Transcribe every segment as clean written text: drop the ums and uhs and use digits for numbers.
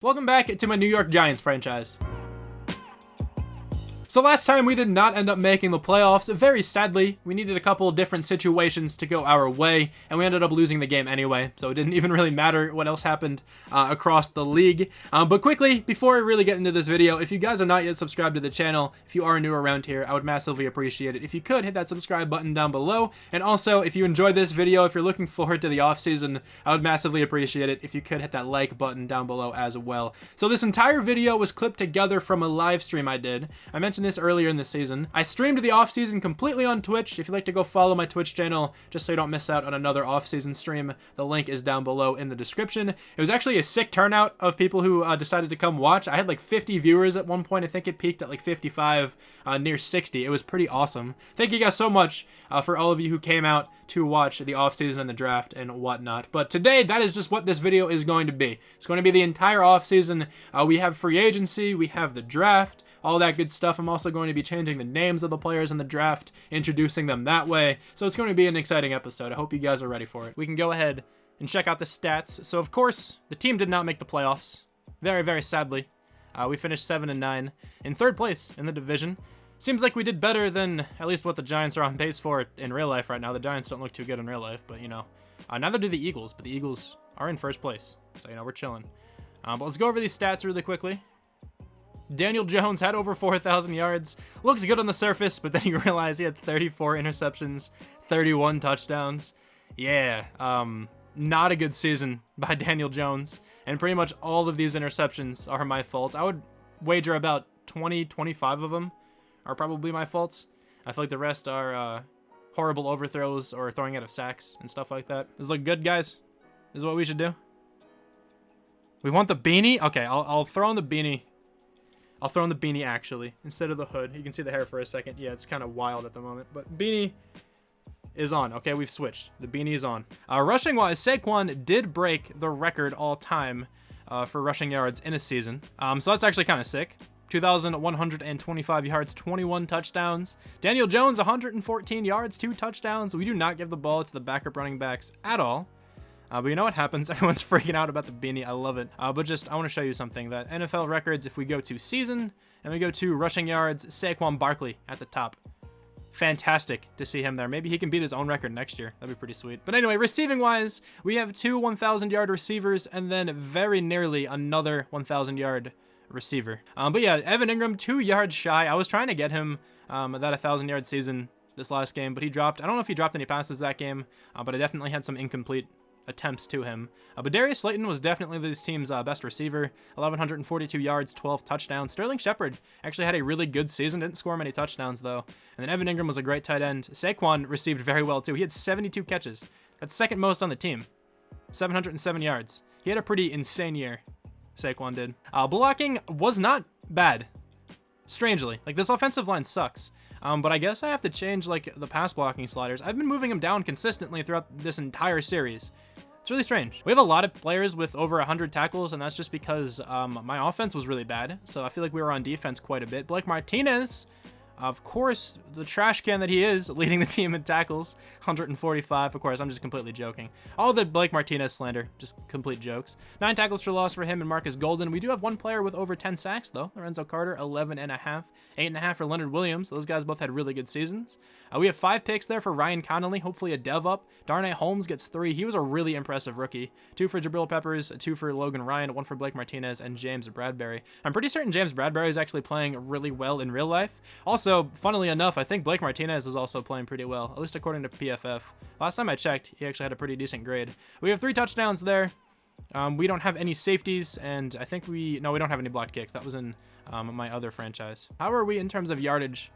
Welcome back to my New York Giants franchise. So last time we did not end up making the playoffs. Very sadly, we needed a couple different situations to go our way, and we ended up losing the game anyway, so it didn't even really matter what else happened across the league. But quickly, before I really get into this video, if you guys are not yet subscribed to the channel, if you are new around here, I would massively appreciate it if you could hit that subscribe button down below. And also, if you enjoyed this video, if you're looking forward to the offseason, I would massively appreciate it if you could hit that like button down below as well. So this entire video was clipped together from a live stream I did. I mentioned this earlier in the season. I streamed the off-season completely on Twitch. If you'd like to go follow my Twitch channel just so you don't miss out on another off-season stream, the link is down below in the description. It was actually a sick turnout of people who decided to come watch. I had like 50 viewers at one point. I think it peaked at like 55, near 60. It was pretty awesome. Thank you guys so much for all of you who came out to watch the off-season and the draft and whatnot. But today, that is just what this video is going to be. It's going to be the entire off-season. We have free agency, we have the draft, all that good stuff. I'm also going to be changing the names of the players in the draft, introducing them that way. So it's going to be an exciting episode. I hope you guys are ready for it. We can go ahead and check out the stats. So of course, the team did not make the playoffs. Very, very sadly. We finished 7-9 in third place in the division. Seems like we did better than at least what the Giants are on pace for in real life right now. The Giants don't look too good in real life, but you know, neither do the Eagles, but the Eagles are in first place. So, you know, we're chilling. But let's go over these stats really quickly. Daniel Jones had over 4,000 yards. Looks good on the surface, but then you realize he had 34 interceptions, 31 touchdowns. Yeah, not a good season by Daniel Jones. And pretty much all of these interceptions are my fault. I would wager about 20, 25 of them are probably my faults. I feel like the rest are horrible overthrows or throwing out of sacks and stuff like that. Does this look good, guys? This is what we should do. We want the beanie? Okay, I'll throw on the beanie. I'll throw in the beanie, actually, instead of the hood. You can see the hair for a second. Yeah, it's kind of wild at the moment. But beanie is on. Okay, we've switched. The beanie is on. Rushing-wise, Saquon did break the record all-time for rushing yards in a season. So that's actually kind of sick. 2,125 yards, 21 touchdowns. Daniel Jones, 114 yards, 2 touchdowns. We do not give the ball to the backup running backs at all. But you know what happens? Everyone's freaking out about the beanie. I love it. But just, I want to show you something. That NFL records, if we go to season, and we go to rushing yards, Saquon Barkley at the top. Fantastic to see him there. Maybe he can beat his own record next year. That'd be pretty sweet. But anyway, receiving-wise, we have 2 1,000-yard receivers, and then very nearly another 1,000-yard receiver. But yeah, Evan Ingram, 2 yards shy. I was trying to get him that 1,000-yard season this last game, but he dropped. I don't know if he dropped any passes that game, but I definitely had some incomplete attempts to him. But Darius Slayton was definitely this team's best receiver. 1,142 yards, 12 touchdowns. Sterling Shepard actually had a really good season. Didn't score many touchdowns, though. And then Evan Ingram was a great tight end. Saquon received very well, too. He had 72 catches. That's second most on the team. 707 yards. He had a pretty insane year, Saquon did. Blocking was not bad. Strangely. Like, this offensive line sucks. But I guess I have to change, like, the pass blocking sliders. I've been moving them down consistently throughout this entire series. It's really strange. We have a lot of players with over 100 tackles, and that's just because my offense was really bad. So I feel like we were on defense quite a bit. Blake Martinez, of course, the trash can that he is, leading the team in tackles, 145. Of course, I'm just completely joking. All the Blake Martinez slander, just complete jokes. 9 tackles for loss for him and Marcus Golden. We do have one player with over 10 sacks, though. Lorenzo Carter, 11.5. 8.5 for Leonard Williams. Those guys both had really good seasons. We have 5 picks there for Ryan Connolly, hopefully a dev up. Darnay Holmes gets 3. He was a really impressive rookie. 2 for Jabril Peppers, 2 for Logan Ryan, 1 for Blake Martinez, and James Bradbury. I'm pretty certain James Bradbury is actually playing really well in real life. Also, funnily enough, I think Blake Martinez is also playing pretty well, at least according to PFF. Last time I checked, he actually had a pretty decent grade. We have 3 touchdowns there. We don't have any safeties, and I think we don't have any blocked kicks. That was in my other franchise. How are we in terms of yardage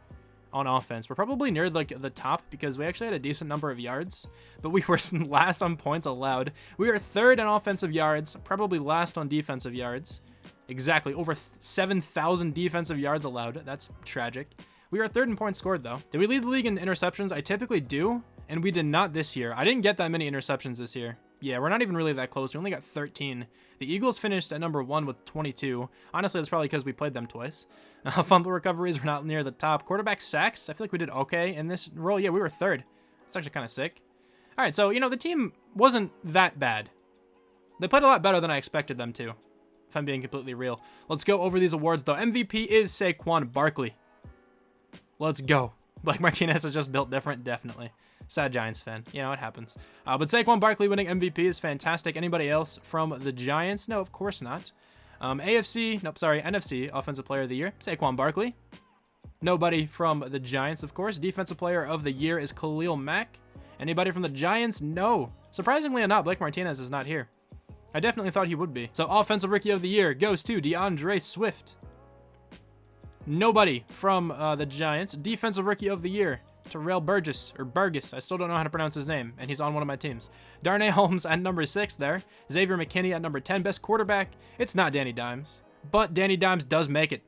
on offense? We're probably near like the top because we actually had a decent number of yards, but we were last on points allowed. We are 3rd in offensive yards, probably last on defensive yards. Exactly, over 7,000 defensive yards allowed. That's tragic. We are 3rd in points scored, though. Did we lead the league in interceptions? I typically do, and we did not this year. I didn't get that many interceptions this year. Yeah, we're not even really that close. We only got 13. The Eagles finished at number 1 with 22. Honestly, that's probably because we played them twice. Fumble recoveries were not near the top. Quarterback sacks, I feel like we did okay in this role. Yeah, we were 3rd. It's actually kind of sick. All right, so, you know, the team wasn't that bad. They played a lot better than I expected them to. if I'm being completely real. Let's go over these awards, though. MVP is Saquon Barkley. Let's go. Blake Martinez is just built different, definitely. Sad Giants fan. You know, it happens. But Saquon Barkley winning MVP is fantastic. Anybody else from the Giants? No, of course not. NFC Offensive Player of the Year, Saquon Barkley. Nobody from the Giants, of course. Defensive Player of the Year is Khalil Mack. Anybody from the Giants? No. Surprisingly enough, Blake Martinez is not here. I definitely thought he would be. So Offensive Rookie of the Year goes to DeAndre Swift. Nobody from the Giants. Defensive Rookie of the Year, Terrell Burgess, or Burgess. I still don't know how to pronounce his name, and he's on one of my teams. Darnay Holmes at number 6 there. Xavier McKinney at number 10. Best quarterback, it's not Danny Dimes, but Danny Dimes does make it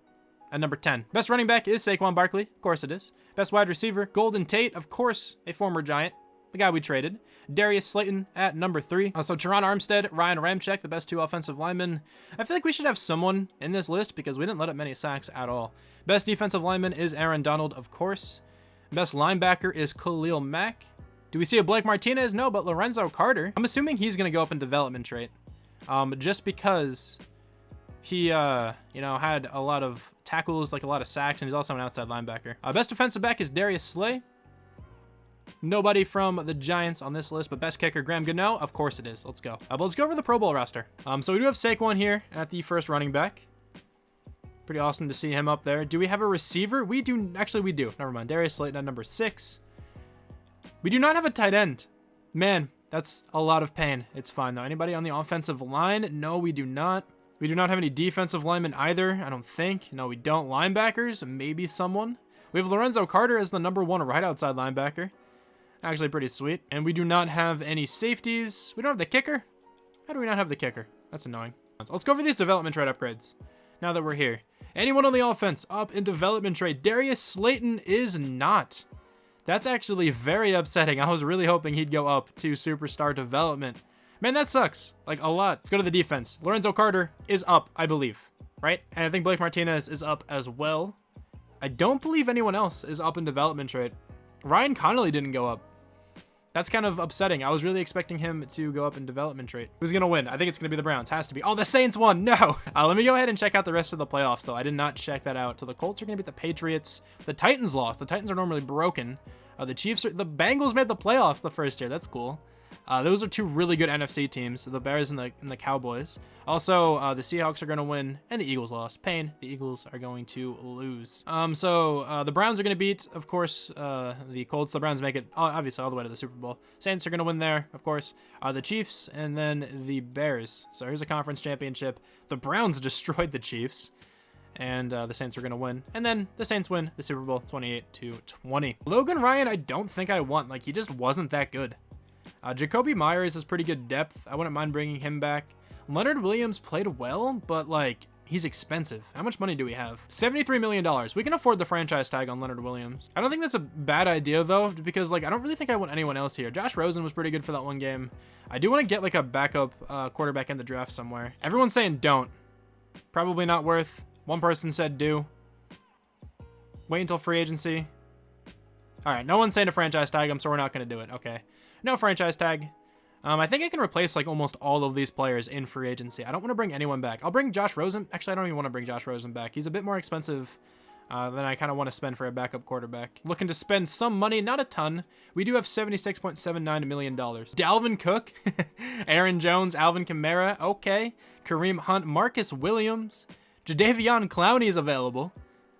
at number 10. Best running back is Saquon Barkley. Of course it is. Best wide receiver, Golden Tate, of course, a former Giant, the guy we traded. Darius Slayton at number 3. Also, Teron Armstead, Ryan Ramczyk, the best 2 offensive linemen. I feel like we should have someone in this list because we didn't let up many sacks at all. Best defensive lineman is Aaron Donald, of course. Best linebacker is Khalil Mack. Do we see a Blake Martinez? No, but Lorenzo Carter. I'm assuming he's going to go up in development trait. Just because he, had a lot of tackles, like a lot of sacks, and he's also an outside linebacker. Best defensive back is Darius Slay. Nobody from the Giants on this list, but best kicker, Graham Gano. Of course it is. Let's go. But let's go over the Pro Bowl roster. So we do have Saquon here at the first running back. Pretty awesome to see him up there. Do we have a receiver? We do. Actually, we do. Never mind. Darius Slayton at number 6. We do not have a tight end. Man, that's a lot of pain. It's fine, though. Anybody on the offensive line? No, we do not. We do not have any defensive linemen either, I don't think. No, we don't. Linebackers? Maybe someone. We have Lorenzo Carter as the number 1 right outside linebacker. Actually pretty sweet. And we do not have any safeties. We don't have the kicker. How do we not have the kicker? That's annoying. Let's go over these development trade upgrades now that we're here. Anyone on the offense up in development trade? Darius Slayton is not. That's actually very upsetting. I was really hoping he'd go up to superstar development. Man, that sucks. Like, a lot. Let's go to the defense. Lorenzo Carter is up, I believe. Right? And I think Blake Martinez is up as well. I don't believe anyone else is up in development trade. Ryan Connolly didn't go up. That's kind of upsetting. I was really expecting him to go up in development trait. Who's going to win? I think it's going to be the Browns. Has to be. Oh, the Saints won. No. Let me go ahead and check out the rest of the playoffs, though. I did not check that out. So the Colts are going to beat the Patriots. The Titans lost. The Titans are normally broken. The Bengals made the playoffs the first year. That's cool. Those are 2 really good NFC teams, the Bears and the Cowboys. Also, the Seahawks are going to win, and the Eagles lost. Pain. The Eagles are going to lose. The Browns are going to beat, of course, the Colts. The Browns make it, obviously, all the way to the Super Bowl. Saints are going to win there, of course. The Chiefs, and then the Bears. So here's a conference championship. The Browns destroyed the Chiefs, and the Saints are going to win. And then the Saints win the Super Bowl 28-20. Logan Ryan, I don't think I want. Like, he just wasn't that good. Jacoby Myers has pretty good depth. I wouldn't mind bringing him back. Leonard Williams played well, but, like, he's expensive. How much money do we have? $73 million. We can afford the franchise tag on Leonard Williams. I don't think that's a bad idea, though, because, like, I don't really think I want anyone else here. Josh Rosen was pretty good for that one game. I do want to get, like, a backup quarterback in the draft somewhere. Everyone's saying don't. Probably not worth. One person said do. Wait until free agency. All right, no one's saying a franchise tag him, so we're not going to do it. Okay. No franchise tag. I think I can replace like almost all of these players in free agency. I don't want to bring anyone back. I'll bring Josh Rosen. Actually, I don't even want to bring Josh Rosen back. He's a bit more expensive than I kind of want to spend for a backup quarterback. Looking to spend some money, not a ton. We do have $76.79 million. Dalvin Cook, Aaron Jones, Alvin Kamara. Okay. Kareem Hunt, Marcus Williams, Jadeveon Clowney is available.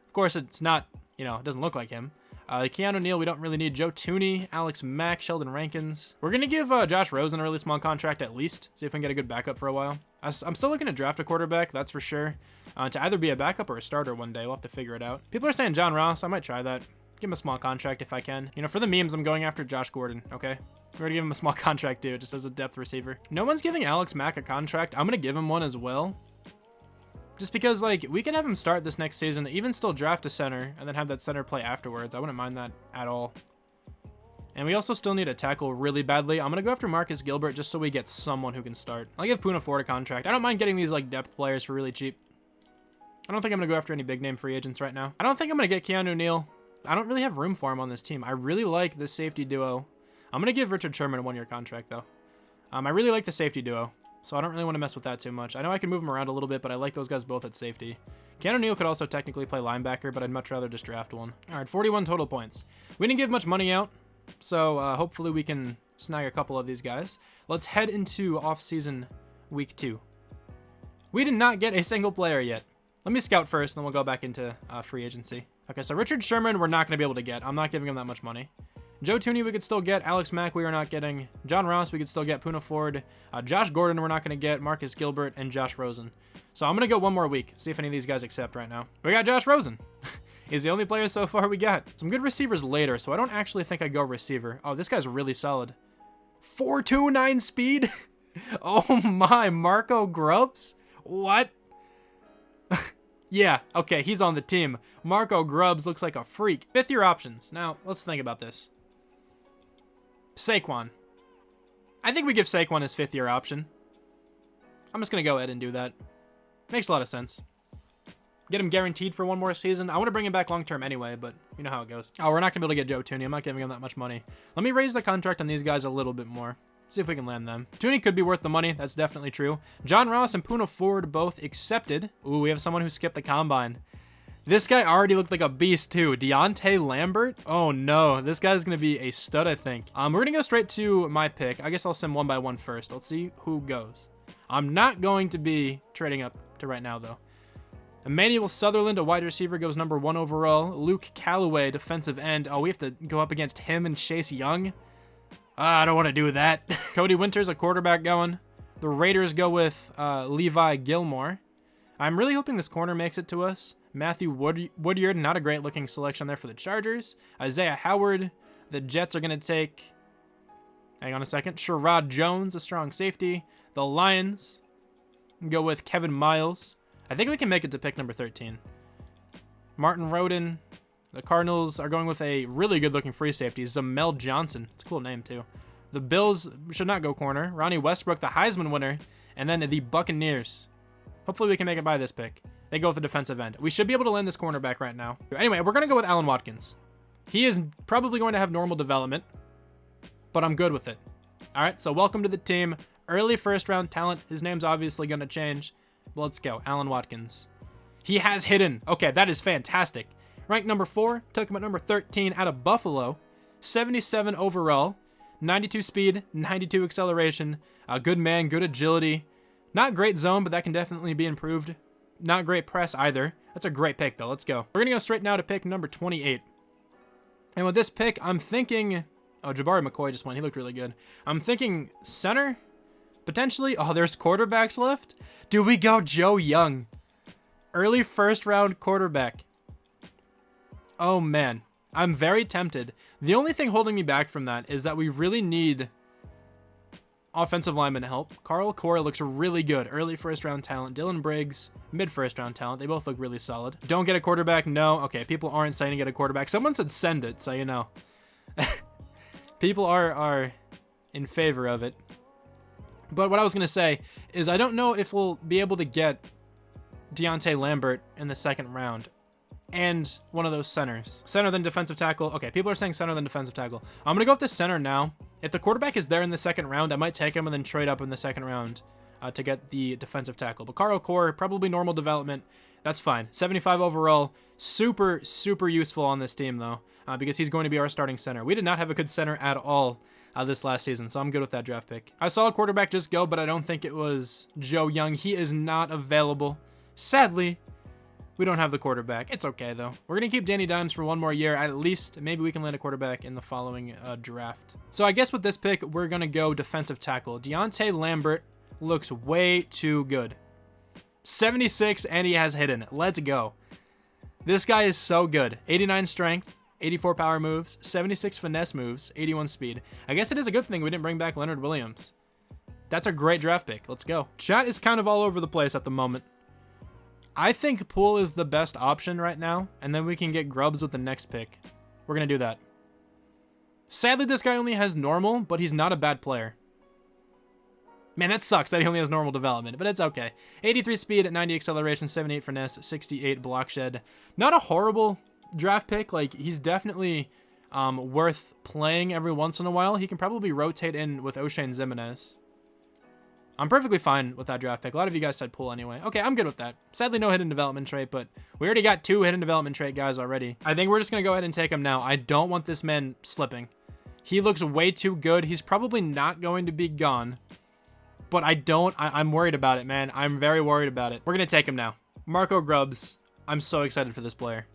Of course, it's not, it doesn't look like him. Keanu Neal, we don't really need. Joe Tooney, Alex Mack, Sheldon Rankins. We're going to give Josh Rosen a really small contract at least. See if we can get a good backup for a while. I'm still looking to draft a quarterback, that's for sure. To either be a backup or a starter one day. We'll have to figure it out. People are saying John Ross. I might try that. Give him a small contract if I can. For the memes, I'm going after Josh Gordon, okay? We're going to give him a small contract too, just as a depth receiver. No one's giving Alex Mack a contract. I'm going to give him one as well. Just because, like, we can have him start this next season, even still draft a center, and then have that center play afterwards. I wouldn't mind that at all. And we also still need a tackle really badly. I'm going to go after Marcus Gilbert just so we get someone who can start. I'll give Poona Ford a contract. I don't mind getting these, like, depth players for really cheap. I don't think I'm going to go after any big-name free agents right now. I don't think I'm going to get Keanu Neal. I don't really have room for him on this team. I really like the safety duo. I'm going to give Richard Sherman a 1-year contract, though. I really like the safety duo. so I don't really want to mess with that too much. I know I can move him around a little bit, but I like those guys both at safety. Keanu Neal could also technically play linebacker, but I'd much rather just draft one. All right, 41 total points. We didn't give much money out, so hopefully we can snag a couple of these guys. Let's head into off-season week 2. We did not get a single player yet. Let me scout first, and then we'll go back into free agency. Okay, so Richard Sherman we're not going to be able to get. I'm not giving him that much money. Joe Tooney we could still get. Alex Mack we are not getting. John Ross we could still get. Puna Ford. Josh Gordon we're not going to get. Marcus Gilbert and Josh Rosen. So I'm going to go one more week. See if any of these guys accept right now. We got Josh Rosen. He's the only player so far we got. Some good receivers later, so I don't actually think I go receiver. Oh, this guy's really solid. 4.29 speed? Oh my, Marco Grubs? What? Yeah, okay, he's on the team. Marco Grubs looks like a freak. 5th-year options. Now, let's think about this. Saquon. I think we give Saquon his 5th-year option. I'm just going to go ahead and do that. Makes a lot of sense. Get him guaranteed for one more season. I want to bring him back long-term anyway, but you know how it goes. Oh, we're not going to be able to get Joe Tooney. I'm not giving him that much money. Let me raise the contract on these guys a little bit more. See if we can land them. Tooney could be worth the money. That's definitely true. John Ross and Puna Ford both accepted. Ooh, we have someone who skipped the combine. This guy already looked like a beast too. Deontay Lambert? Oh no, this guy's going to be a stud, I think. We're going to go straight to my pick. I guess I'll send one by one first. Let's see who goes. I'm not going to be trading up to right now though. Emmanuel Sutherland, a wide receiver, goes number 1 overall. Luke Callaway, defensive end. Oh, we have to go up against him and Chase Young? I don't want to do that. Cody Winters, a quarterback going. The Raiders go with Levi Gilmore. I'm really hoping this corner makes it to us. Matthew Woodyard, not a great looking selection there for the Chargers. Isaiah Howard. The Jets are going to take, hang on a second, Sherrod Jones, a strong safety. The Lions go with Kevin Miles. I think we can make it to pick number 13. Martin Rhoden. The Cardinals are going with a really good-looking free safety, Zamel Johnson. It's a cool name, too. The Bills should not go corner. Ronnie Westbrook, the Heisman winner. And then the Buccaneers. Hopefully we can make it by this pick. They go with the defensive end. We should be able to land this cornerback right now. Anyway, we're going to go with Alan Watkins. He is probably going to have normal development, but I'm good with it. All right, so welcome to the team. Early first-round talent. His name's obviously going to change. Let's go. Alan Watkins. He has hidden. Okay, that is fantastic. Ranked number 4. Took him at number 13 out of Buffalo. 77 overall. 92 speed. 92 acceleration. Good man. Good agility. Not great zone, but that can definitely be improved. Not great press either. That's a great pick, though. Let's go. We're going to go straight now to pick number 28. And with this pick, I'm thinking... Oh, Jabari McCoy just went. He looked really good. I'm thinking center? Potentially. Oh, there's quarterbacks left? Do we go Joe Young? Early first-round quarterback. Oh, man. I'm very tempted. The only thing holding me back from that is that we really need offensive lineman help. Carl Cora looks really good. Early first-round talent. Dylan Briggs, mid-first-round talent. They both look really solid. Don't get a quarterback? No. Okay, people aren't saying to get a quarterback. Someone said send it, so you know. People are in favor of it. But what I was going to say is I don't know if we'll be able to get Deontay Lambert in the 2nd round and one of those centers. Center then defensive tackle. Okay, people are saying center then defensive tackle. I'm going to go with the center now. If the quarterback is there in the 2nd round, I might take him and then trade up in the 2nd round to get the defensive tackle. But Carl Core, probably normal development. That's fine. 75 overall. Super, super useful on this team, though, because he's going to be our starting center. We did not have a good center at all this last season, so I'm good with that draft pick. I saw a quarterback just go, but I don't think it was Joe Young. He is not available. Sadly, we don't have the quarterback. It's okay, though. We're going to keep Danny Dimes for one more year. At least, maybe we can land a quarterback in the following draft. So I guess with this pick, we're going to go defensive tackle. Deontay Lambert looks way too good. 76, and he has hidden. Let's go. This guy is so good. 89 strength. 84 power moves, 76 finesse moves, 81 speed. I guess it is a good thing we didn't bring back Leonard Williams. That's a great draft pick. Let's go. Chat is kind of all over the place at the moment. I think Poole is the best option right now, and then we can get Grubs with the next pick. We're going to do that. Sadly, this guy only has normal, but he's not a bad player. Man, that sucks that he only has normal development, but it's okay. 83 speed, 90 acceleration, 78 finesse, 68 block shed. Not a horrible draft pick. Like, he's definitely worth playing every once in a while. He can probably rotate in with O'Shane Zimenez. I'm perfectly fine with that draft pick. A lot of you guys said pull anyway. Okay, I'm good with that. Sadly, no hidden development trait, but we already got 2 hidden development trait guys already. I think we're just going to go ahead and take him now. I don't want this man slipping. He looks way too good. He's probably not going to be gone, but I'm worried about it, man. I'm very worried about it. We're going to take him now. Marco Grubs. I'm so excited for this player.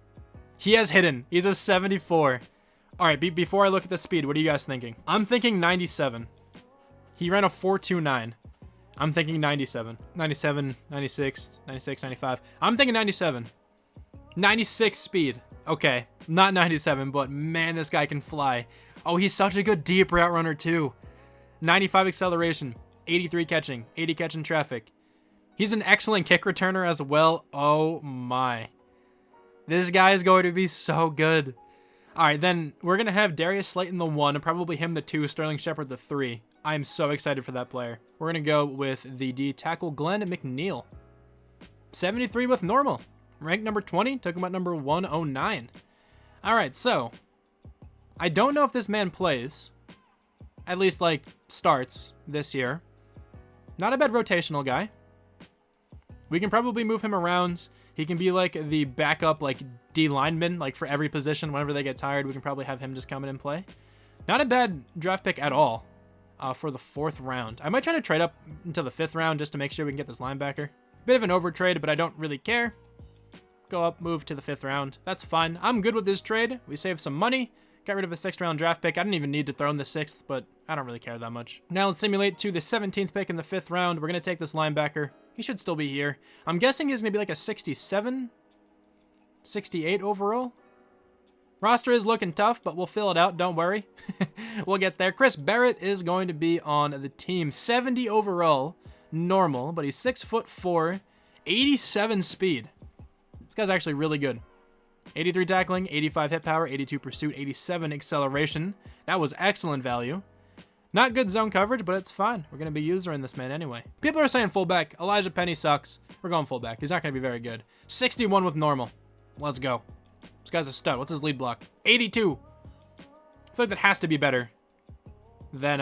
He has hidden. He's a 74. All right, before I look at the speed, what are you guys thinking? I'm thinking 97. He ran a 4.29. I'm thinking 97. 97, 96, 96, 95. I'm thinking 97. 96 speed. Okay, not 97, but man, this guy can fly. Oh, he's such a good deep route runner too. 95 acceleration, 83 catching, 80 catching traffic. He's an excellent kick returner as well. Oh my. This guy is going to be so good. All right, then we're going to have Darius Slayton the 1, and probably him the 2, Sterling Shepard the 3. I'm so excited for that player. We're going to go with the D tackle, Glenn McNeil. 73 with normal. Ranked number 20, took him at number 109. All right, so I don't know if this man plays, at least like starts this year. Not a bad rotational guy. We can probably move him around. He can be like the backup, like D lineman, like for every position. Whenever they get tired, we can probably have him just come in and play. Not a bad draft pick at all for the 4th round. I might try to trade up into the 5th round just to make sure we can get this linebacker. Bit of an over trade, but I don't really care. Go up, move to the 5th round. That's fine. I'm good with this trade. We saved some money. Got rid of a 6th round draft pick. I didn't even need to throw in the 6th, but I don't really care that much. Now let's simulate to the 17th pick in the 5th round. We're going to take this linebacker. He should still be here. I'm guessing he's going to be like a 67, 68 overall. Roster is looking tough, but we'll fill it out. Don't worry. We'll get there. Chris Barrett is going to be on the team. 70 overall, normal, but he's 6'4", 87 speed. This guy's actually really good. 83 tackling, 85 hit power, 82 pursuit, 87 acceleration. That was excellent value. Not good zone coverage, but it's fine. We're going to be usering this man anyway. People are saying fullback. Elijah Penny sucks. We're going fullback. He's not going to be very good. 61 with normal. Let's go. This guy's a stud. What's his lead block? 82. I feel like that has to be better than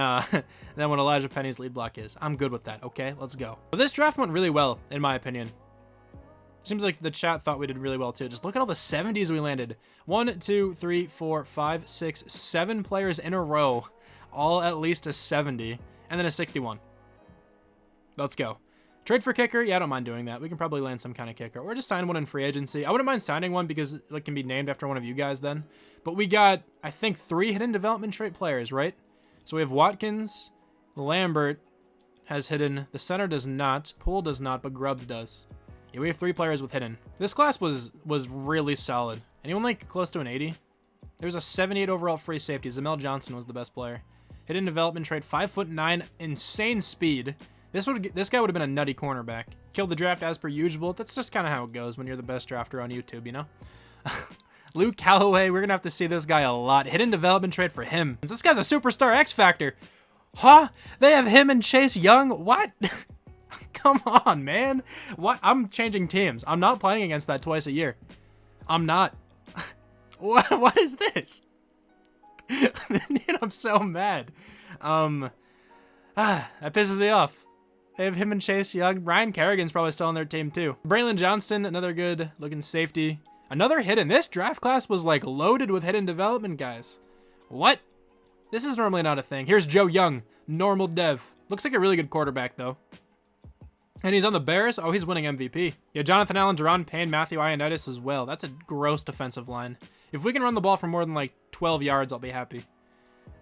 than what Elijah Penny's lead block is. I'm good with that. Okay, let's go. But this draft went really well, in my opinion. Seems like the chat thought we did really well too. Just look at all the 70s we landed. 1, 2, 3, 4, 5, 6, 7 players in a row. All at least a 70, and then a 61. Let's go. Trade for kicker? Yeah, I don't mind doing that. We can probably land some kind of kicker, or just sign one in free agency. I wouldn't mind signing one because it can be named after one of you guys then. But we got, I think, 3 hidden development trait players, right? So we have Watkins, Lambert has hidden, the center does not, Poole does not, but Grubs does. Yeah, we have 3 players with hidden. This class was really solid. Anyone like close to an 80? There was a 78 overall free safety. Zamel Johnson was the best player. Hidden development trait, 5'9", insane speed. This guy would have been a nutty cornerback. Killed the draft as per usual. That's just kind of how it goes when you're the best drafter on YouTube, you know? Luke Callaway, we're going to have to see this guy a lot. Hidden development trait for him. This guy's a superstar X Factor. Huh? They have him and Chase Young? What? Come on, man. What? I'm changing teams. I'm not playing against that twice a year. I'm not. What is this? Dude, I'm so mad. That pisses me off. They have him and Chase Young. Ryan Kerrigan's probably still on their team too. Braylon Johnston, another good looking safety. Another hidden. This draft class was like loaded with hidden development guys. What? This is normally not a thing. Here's Joe Young, normal dev. Looks like a really good quarterback though. And he's on the Bears. Oh, he's winning MVP. Yeah, Jonathan Allen, Deron Payne, Matthew Ioannidis as well. That's a gross defensive line. If we can run the ball for more than like 12 yards, I'll be happy.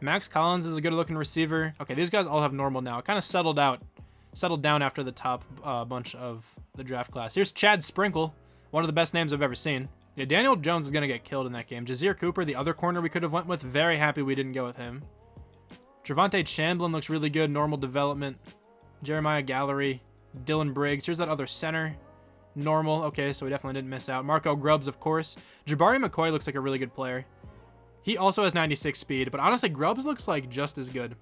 Max Collins is a good looking receiver. Okay, these guys all have normal now. It kind of settled down after the top bunch of the draft class. Here's Chad Sprinkle, one of the best names I've ever seen. Yeah, Daniel Jones is going to get killed in that game. Jazeer Cooper, the other corner we could have went with. Very happy we didn't go with him. Javante Chamblin looks really good. Normal development. Jeremiah Gallery. Dylan Briggs. Here's that other center. Normal. Okay, so we definitely didn't miss out. Marco Grubbs, of course. Jabari McCoy looks like a really good player. He also has 96 speed, but honestly, Grubbs looks like just as good.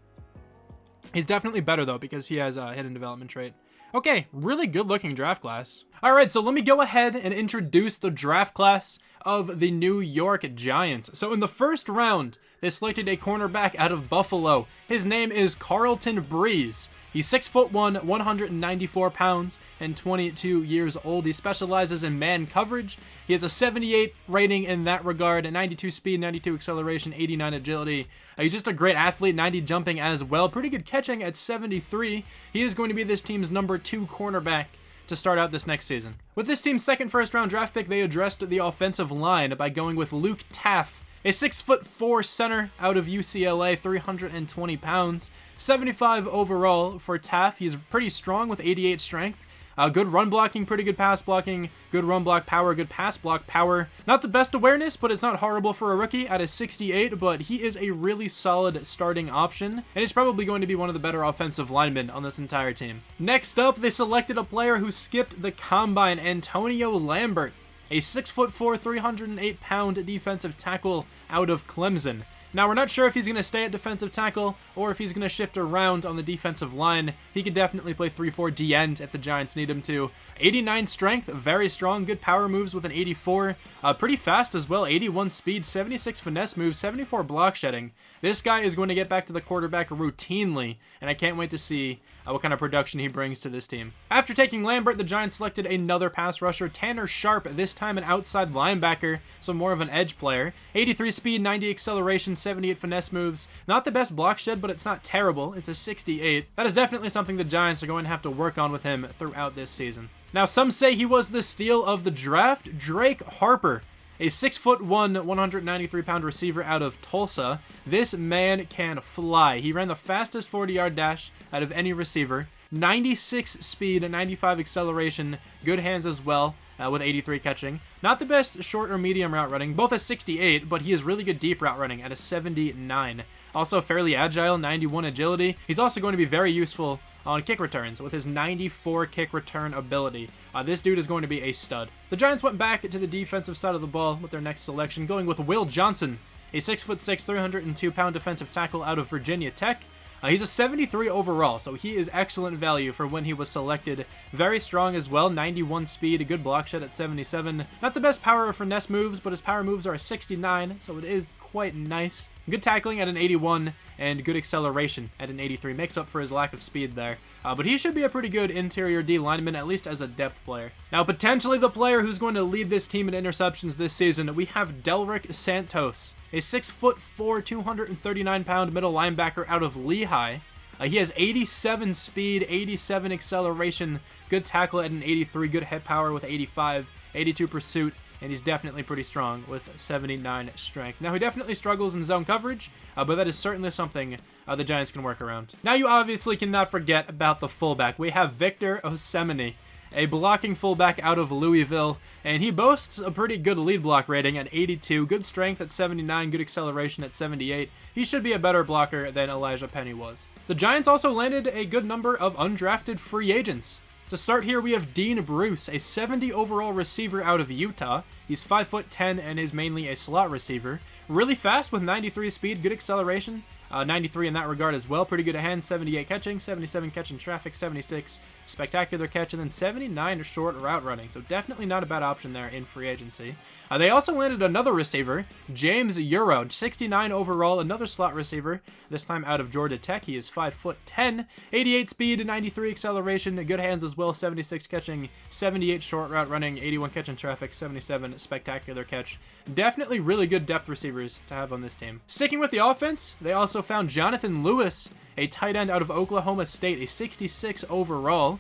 He's definitely better, though, because he has a hidden development trait. Okay, really good-looking draft class. All right, so let me go ahead and introduce the draft class of the New York Giants. So in the first round, they selected a cornerback out of Buffalo. His name is Carlton Breeze. He's 6'1", 194 pounds, and 22 years old. He specializes in man coverage. He has a 78 rating in that regard, a 92 speed, 92 acceleration, 89 agility. He's just a great athlete, 90 jumping as well. Pretty good catching at 73. He is going to be this team's number 2 cornerback to start out this next season. With this team's second first-round draft pick, they addressed the offensive line by going with Luke Taff, a 6'4" center out of UCLA, 320 pounds, 75 overall for Taff. He's pretty strong with 88 strength. Good run blocking, pretty good pass blocking, good run block power, good pass block power. Not the best awareness, but it's not horrible for a rookie at a 68, but he is a really solid starting option, and he's probably going to be one of the better offensive linemen on this entire team. Next up, they selected a player who skipped the combine, Antonio Lambert, a 6'4", 308-pound defensive tackle out of Clemson. Now, we're not sure if he's going to stay at defensive tackle or if he's going to shift around on the defensive line. He could definitely play 3-4 D-end if the Giants need him to. 89 strength, very strong, good power moves with an 84. Pretty fast as well, 81 speed, 76 finesse moves, 74 block shedding. This guy is going to get back to the quarterback routinely, and I can't wait to see what kind of production he brings to this team. After taking Lambert, the Giants selected another pass rusher, Tanner Sharp, this time an outside linebacker, so more of an edge player. 83 speed, 90 acceleration, 78 finesse moves. Not the best block shed, but it's not terrible. It's a 68. That is definitely something the Giants are going to have to work on with him throughout this season. Now, some say he was the steal of the draft, Drake Harper, a 6'1", 193-pound receiver out of Tulsa. This man can fly. He ran the fastest 40-yard dash out of any receiver. 96 speed, 95 acceleration, good hands as well, with 83 catching. Not the best short or medium route running, both a 68, but he is really good deep route running at a 79. Also fairly agile, 91 agility. He's also going to be very useful on kick returns with his 94 kick return ability. This dude is going to be a stud. The Giants went back to the defensive side of the ball with their next selection, going with Will Johnson, a 6'6", 302-pound defensive tackle out of Virginia Tech. He's a 73 overall, so he is excellent value for when he was selected. Very strong as well, 91 speed, a good block shed at 77. Not the best power or finesse moves, but his power moves are a 69, so it is quite nice. Good tackling at an 81, and good acceleration at an 83. Makes up for his lack of speed there. But he should be a pretty good interior D lineman, at least as a depth player. Now, potentially the player who's going to lead this team in interceptions this season, we have Delrick Santos, a 6'4", 239-pound middle linebacker out of Lehigh. He has 87 speed, 87 acceleration, good tackle at an 83, good head power with 85, 82 pursuit, and he's definitely pretty strong with 79 strength. Now, he definitely struggles in zone coverage, but that is certainly something the Giants can work around. Now, you obviously cannot forget about the fullback. We have Victor Osemene, a blocking fullback out of Louisville, and he boasts a pretty good lead block rating at 82, good strength at 79, good acceleration at 78. He should be a better blocker than Elijah Penny was. The Giants also landed a good number of undrafted free agents. To start here, we have Dean Bruce, a 70 overall receiver out of Utah. He's 5'10" and is mainly a slot receiver. Really fast with 93 speed, good acceleration. 93 in that regard as well. Pretty good at hand, 78 catching, 77 catching traffic, 76 spectacular catch, and then 79 short route running. So definitely not a bad option there in free agency. They also landed another receiver, James Euro, 69 overall, another slot receiver, this time out of Georgia Tech. He is 5'10", 88 speed, 93 acceleration, good hands as well, 76 catching, 78 short route running, 81 catching traffic, 77 spectacular catch. Definitely really good depth receivers to have on this team. Sticking with the offense, they also found Jonathan Lewis, a tight end out of Oklahoma State, a 66 overall.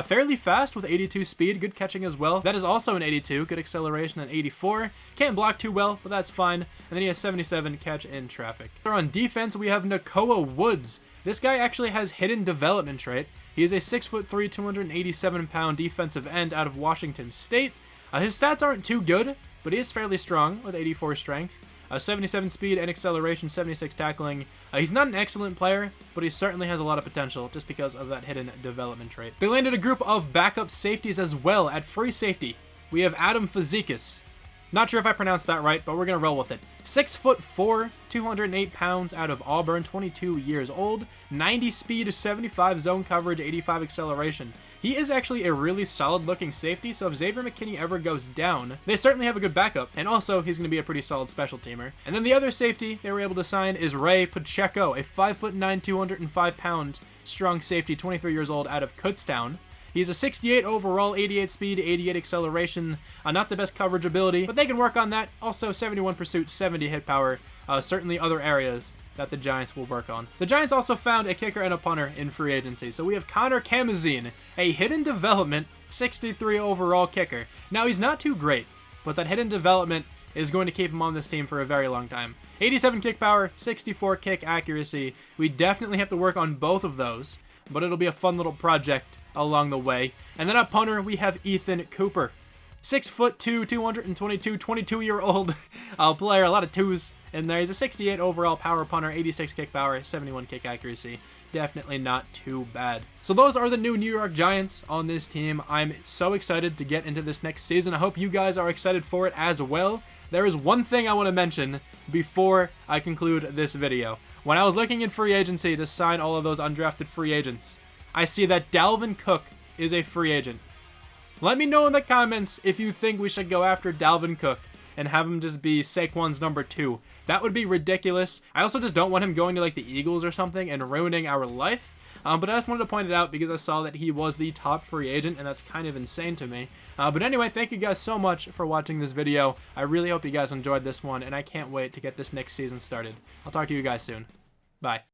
Fairly fast with 82 speed, good catching as well. That is also an 82, good acceleration at 84. Can't block too well, but that's fine. And then he has 77 catch in traffic. On defense, we have Nicola Woods. This guy actually has hidden development trait. He is a 6'3", 287-pound defensive end out of Washington State. His stats aren't too good, but he is fairly strong with 84 strength. 77 speed and acceleration, 76 tackling. He's not an excellent player, but he certainly has a lot of potential just because of that hidden development trait. They landed a group of backup safeties as well at free safety. We have Adam Fazekas, Not sure if I pronounced that right, but we're going to roll with it. 6'4", 208 pounds, out of Auburn, 22 years old, 90 speed, 75 zone coverage, 85 acceleration. He is actually a really solid looking safety, so if Xavier McKinney ever goes down, they certainly have a good backup, and also he's going to be a pretty solid special teamer. And then the other safety they were able to sign is Ray Pacheco, a 5'9", 205 pound strong safety, 23 years old, out of Kutztown. He's a 68 overall, 88 speed, 88 acceleration. Not the best coverage ability, but they can work on that. Also, 71 pursuit, 70 hit power. Certainly other areas that the Giants will work on. The Giants also found a kicker and a punter in free agency. So we have Connor Kamazine, a hidden development, 63 overall kicker. Now, he's not too great, but that hidden development is going to keep him on this team for a very long time. 87 kick power, 64 kick accuracy. We definitely have to work on both of those, but it'll be a fun little project along the way. And then at punter, we have Ethan Cooper. 6'2", 222, 22-year-old player, a lot of twos in there. He's a 68 overall power punter, 86 kick power, 71 kick accuracy. Definitely not too bad. So those are the new New York Giants on this team. I'm so excited to get into this next season. I hope you guys are excited for it as well. There is one thing I want to mention before I conclude this video. When I was looking in free agency to sign all of those undrafted free agents, I see that Dalvin Cook is a free agent. Let me know in the comments if you think we should go after Dalvin Cook and have him just be Saquon's number 2. That would be ridiculous. I also just don't want him going to like the Eagles or something and ruining our life. But I just wanted to point it out because I saw that he was the top free agent, and that's kind of insane to me. But anyway, thank you guys so much for watching this video. I really hope you guys enjoyed this one, and I can't wait to get this next season started. I'll talk to you guys soon. Bye.